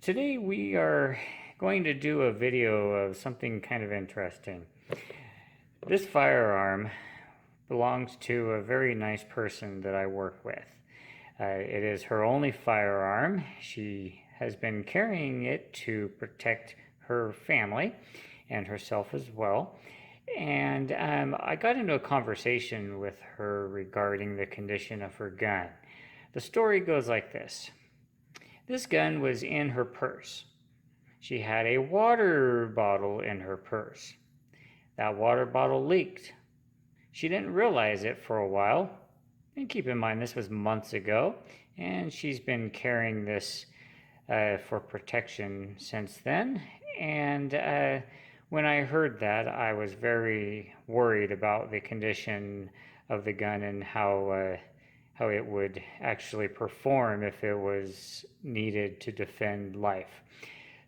Today we are going to do a video of something kind of interesting. This firearm belongs to a very nice person that I work with. It is her only firearm. She has been carrying it to protect her family and herself as well. And I got into a conversation with her regarding the condition of her gun. The story goes like this. This gun was in her purse. She had a water bottle in her purse. That water bottle leaked. She didn't realize it for a while. And keep in mind, this was months ago, and she's been carrying this for protection since then. And when I heard that, I was very worried about the condition of the gun and how it would actually perform if it was needed to defend life.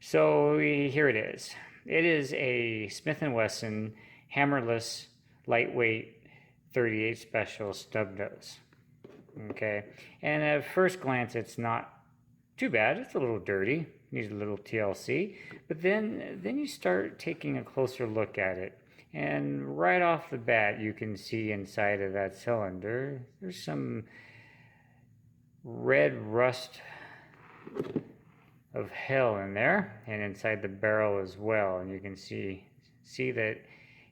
So here it is. It is a Smith & Wesson hammerless, lightweight 38 special stub nose. Okay, and at first glance it's not too bad. It's a little dirty, needs a little TLC, but then you start taking a closer look at it, and right off the bat you can see inside of that cylinder there's some red rust of hell in there, and inside the barrel as well, and you can see that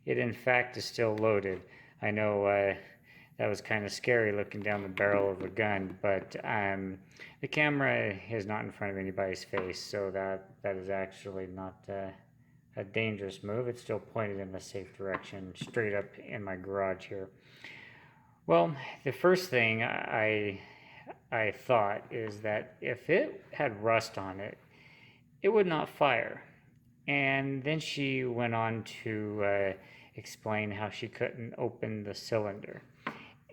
it in fact is still loaded. I know that was kind of scary looking down the barrel of a gun, but the camera is not in front of anybody's face, so that is actually not a dangerous move. It's still pointed in the safe direction, straight up in my garage here. Well, the first thing I thought is that if it had rust on it, it would not fire. And then she went on to explain how she couldn't open the cylinder.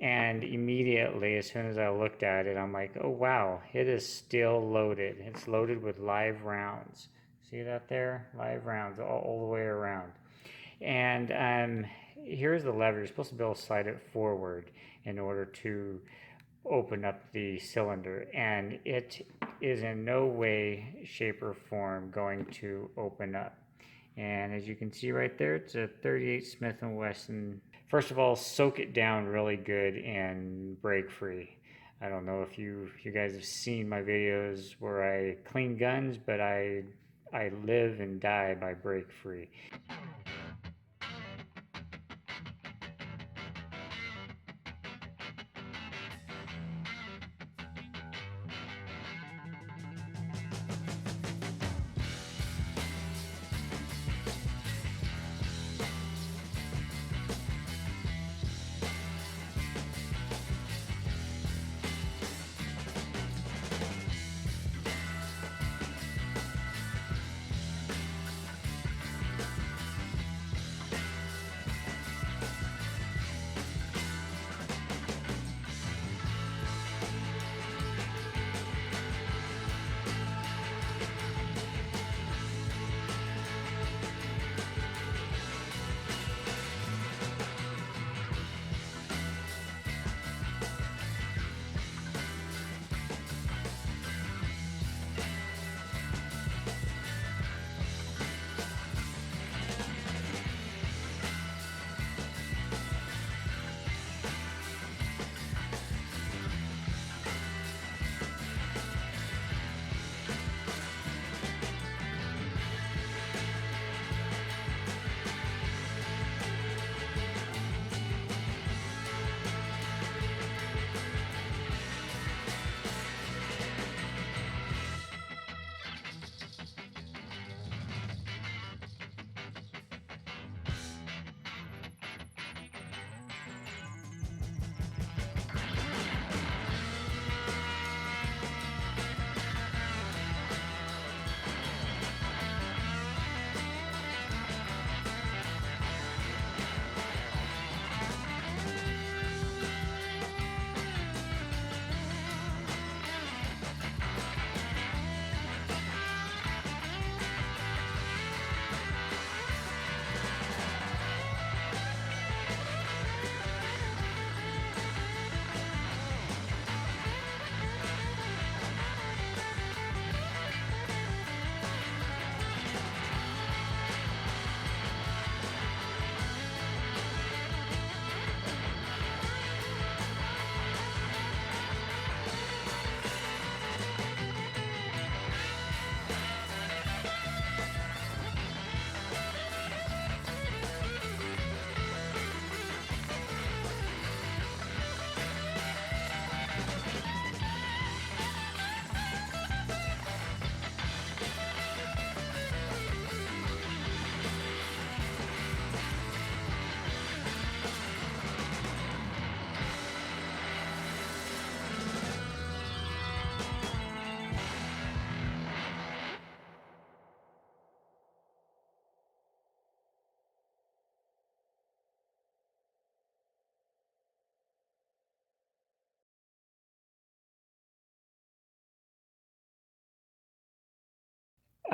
And immediately, as soon as I looked at it, I'm like, oh wow, it is still loaded. It's loaded with live rounds. See that there? Live rounds all the way around. And here's the lever. You're supposed to be able to slide it forward in order to open up the cylinder, and it is in no way, shape, or form going to open up. And as you can see right there, it's a 38 Smith & Wesson. First of all, soak it down really good and break free. I don't know if you guys have seen my videos where I clean guns, but I live and die by break free.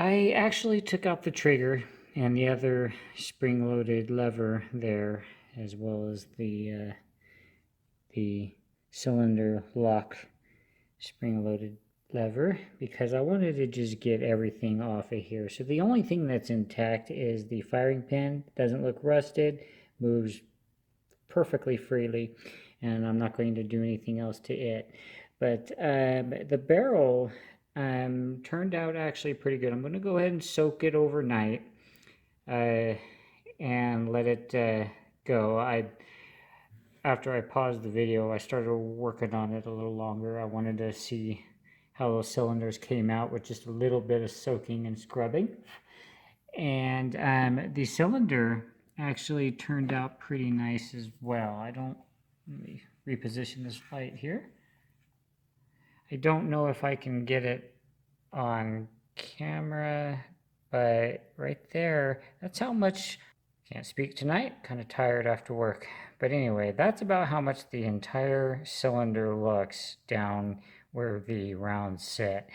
I actually took out the trigger and the other spring-loaded lever there, as well as the cylinder lock spring-loaded lever, because I wanted to just get everything off of here. So the only thing that's intact is the firing pin. Doesn't look rusted, moves perfectly freely, and I'm not going to do anything else to it. But the barrel turned out actually pretty good. I'm going to go ahead and soak it overnight and let it go. After I paused the video, I started working on it a little longer. I wanted to see how those cylinders came out with just a little bit of soaking and scrubbing. And the cylinder actually turned out pretty nice as well. Let me reposition this light here. I don't know if I can get it on camera, but right there, that's how much. Can't speak tonight, kind of tired after work. But anyway, that's about how much the entire cylinder looks down where the rounds sit.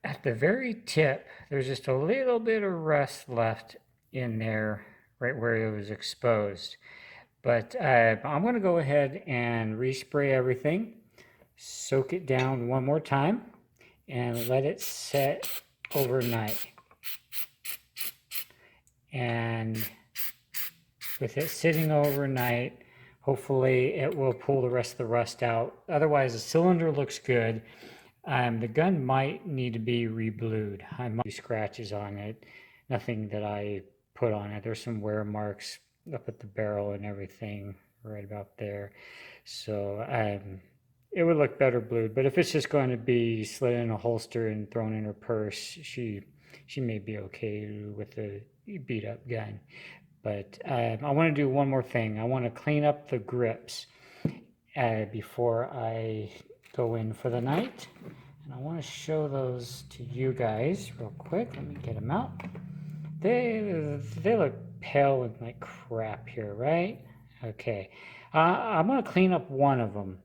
At the very tip, there's just a little bit of rust left in there, right where it was exposed. But I'm going to go ahead and respray everything, soak it down one more time, and let it set overnight. And with it sitting overnight, hopefully it will pull the rest of the rust out. Otherwise, the cylinder looks good. The gun might need to be reblued. I might be scratches on it. Nothing that I put on it. There's some wear marks up at the barrel and everything right about there. So it would look better blued. But if it's just going to be slid in a holster and thrown in her purse, she may be okay with the beat up gun. But I want to do one more thing. I want to clean up the grips before I go in for the night. And I want to show those to you guys real quick. Let me get them out. They look pale and like crap here, right? Okay. I'm going to clean up one of them,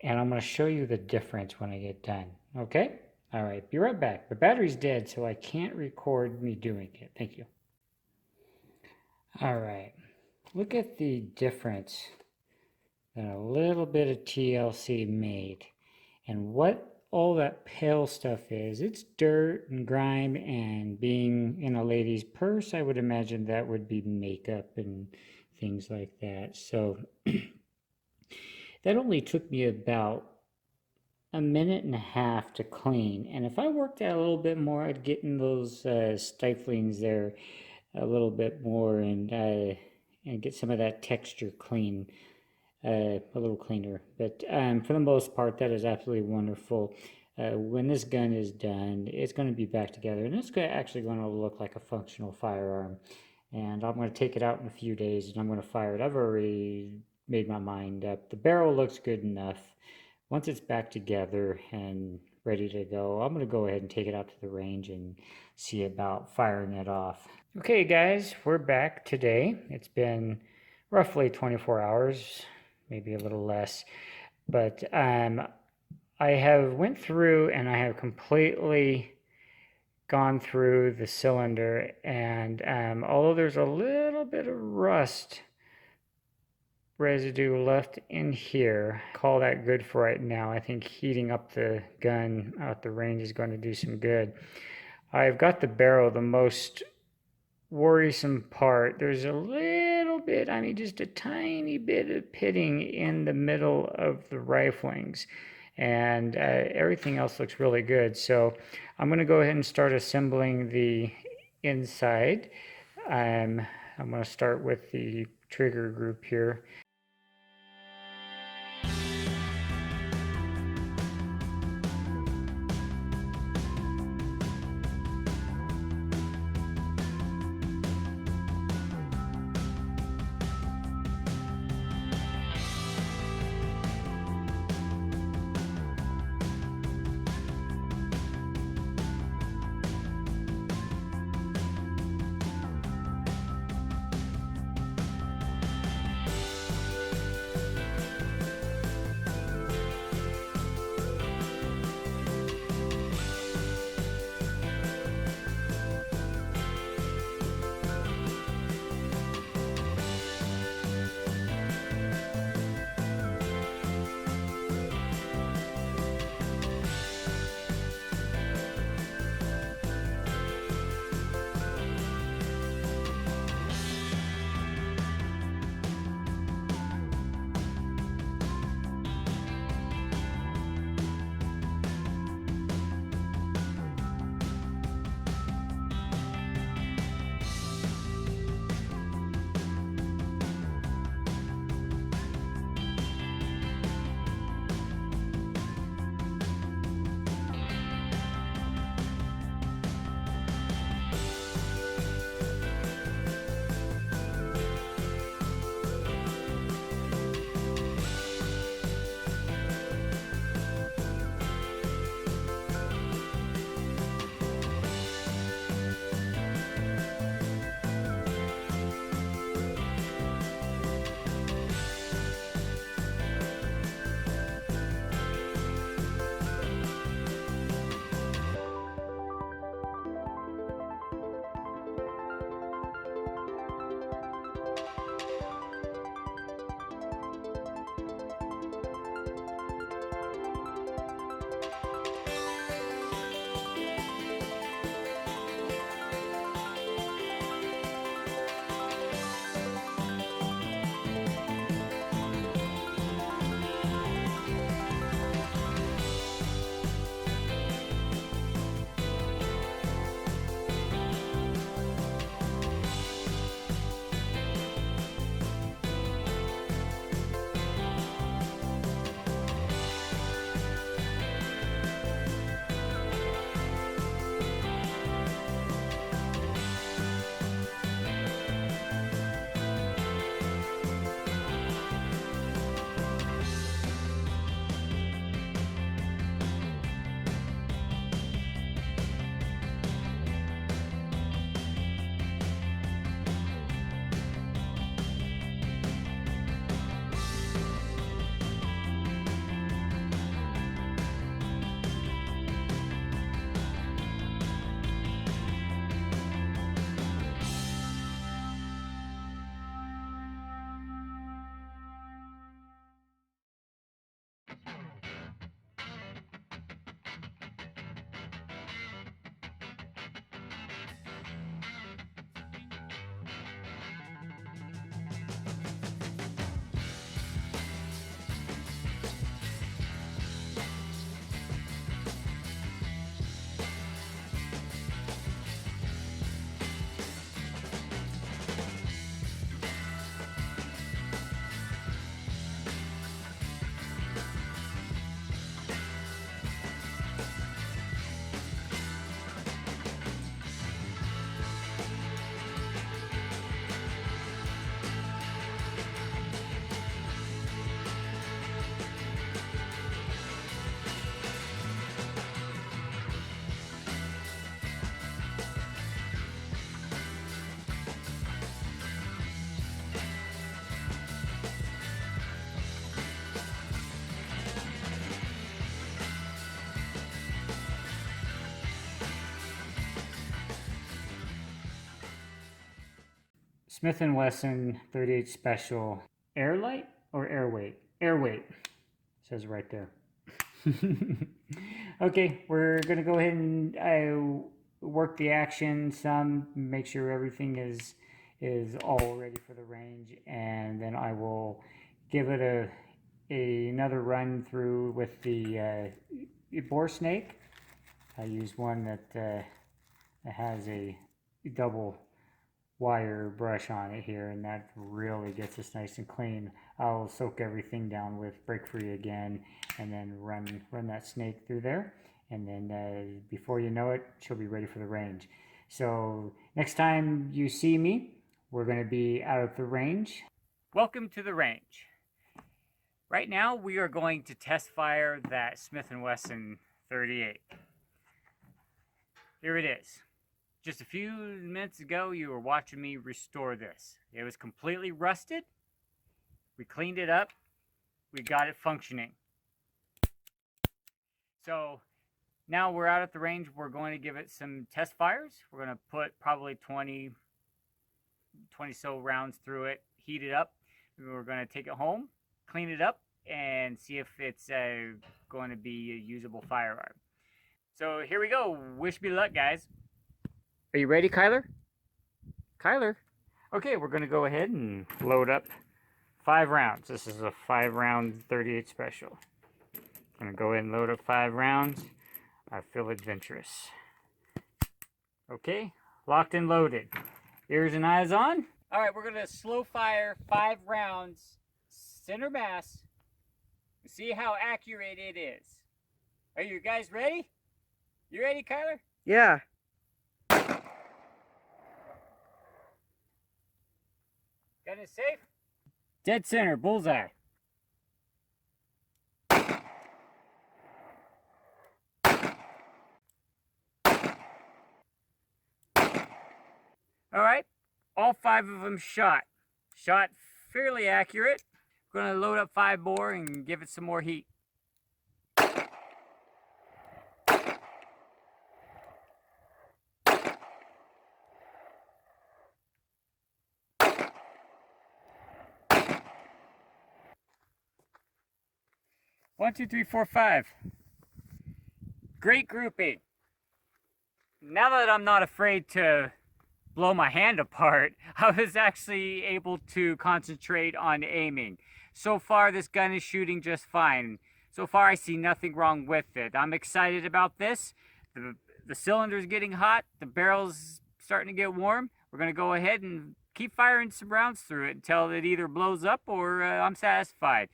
and I'm going to show you the difference when I get done. Okay? All right. Be right back. The battery's dead, so I can't record me doing it. Thank you. All right, look at the difference that a little bit of TLC made. And what all that pale stuff is, it's dirt and grime, and being in a lady's purse, I would imagine that would be makeup and things like that. So that only took me about a minute and a half to clean. And if I worked out a little bit more, I'd get in those stiflings there a little bit more and get some of that texture clean, a little cleaner. But for the most part, that is absolutely wonderful. When this gun is done, it's going to be back together, and it's actually going to look like a functional firearm. And I'm going to take it out in a few days, and I'm going to fire it. I've already made my mind up. The barrel looks good enough. Once it's back together and ready to go, I'm going to go ahead and take it out to the range and see about firing it off. Okay guys, we're back today. It's been roughly 24 hours, maybe a little less, but I have went through and I have completely gone through the cylinder, and although there's a little bit of rust residue left in here, call that good for right now. I think heating up the gun out the range is going to do some good. I've got the barrel, the most worrisome part. There's a little bit, I mean just a tiny bit of pitting in the middle of the riflings, and everything else looks really good. So I'm going to go ahead and start assembling the inside. I'm going to start with the trigger group here. Smith & Wesson 38 Special Airlight or Airweight? Airweight, says right there. Okay, we're gonna go ahead and work the action some, make sure everything is all ready for the range, and then I will give it another run through with the bore snake. I use one that has a double wire brush on it here, and that really gets us nice and clean. I'll soak everything down with Break Free again, and then run that snake through there, and then before you know it, she'll be ready for the range. So next time you see me, we're going to be out of the range. Welcome to the range. Right now we are going to test fire that Smith & Wesson 38. Here it is. Just a few minutes ago, you were watching me restore this. It was completely rusted. We cleaned it up. We got it functioning. So now we're out at the range. We're going to give it some test fires. We're going to put probably 20 so rounds through it, heat it up. We're going to take it home, clean it up, and see if it's going to be a usable firearm. So here we go. Wish me luck, guys. Are you ready, Kyler? Kyler? Okay, we're going to go ahead and load up 5 rounds. This is a 5-round 38 special. I'm going to go ahead and load up 5 rounds. I feel adventurous. Okay, locked and loaded. Ears and eyes on. All right, we're going to slow fire 5 rounds, center mass. See how accurate it is. Are you guys ready? You ready, Kyler? Yeah. Gun is safe. Dead center, bullseye. All right, all 5 of them shot. Shot fairly accurate. We're going to load up 5 more and give it some more heat. One, two, three, four, 5. Great grouping. Now that I'm not afraid to blow my hand apart, I was actually able to concentrate on aiming. So far, this gun is shooting just fine. So far, I see nothing wrong with it. I'm excited about this. The cylinder's getting hot. The barrel's starting to get warm. We're going to go ahead and keep firing some rounds through it until it either blows up or I'm satisfied.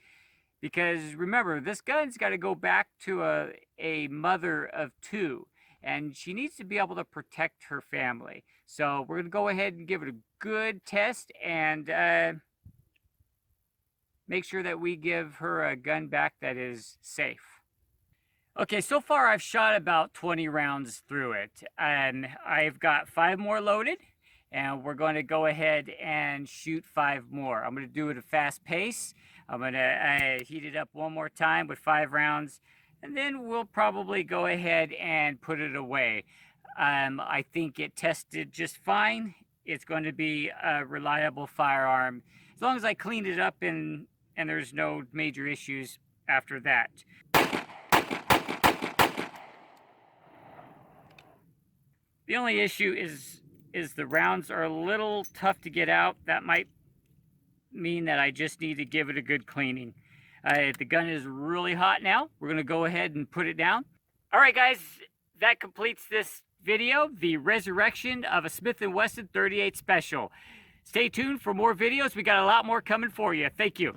Because remember, this gun's got to go back to a mother of 2, and she needs to be able to protect her family. So we're going to go ahead and give it a good test and make sure that we give her a gun back that is safe. Okay, so far I've shot about 20 rounds through it, and I've got 5 more loaded, and we're going to go ahead and shoot 5 more. I'm going to do it at a fast pace. I'm going to heat it up one more time with 5 rounds, and then we'll probably go ahead and put it away. I think it tested just fine. It's going to be a reliable firearm as long as I clean it up and there's no major issues after that. The only issue is the rounds are a little tough to get out. That might mean that I just need to give it a good cleaning. The gun is really hot now. We're going to go ahead and put it down. All right, guys, that completes this video, the resurrection of a Smith & Wesson 38 Special. Stay tuned for more videos. We got a lot more coming for you. Thank you.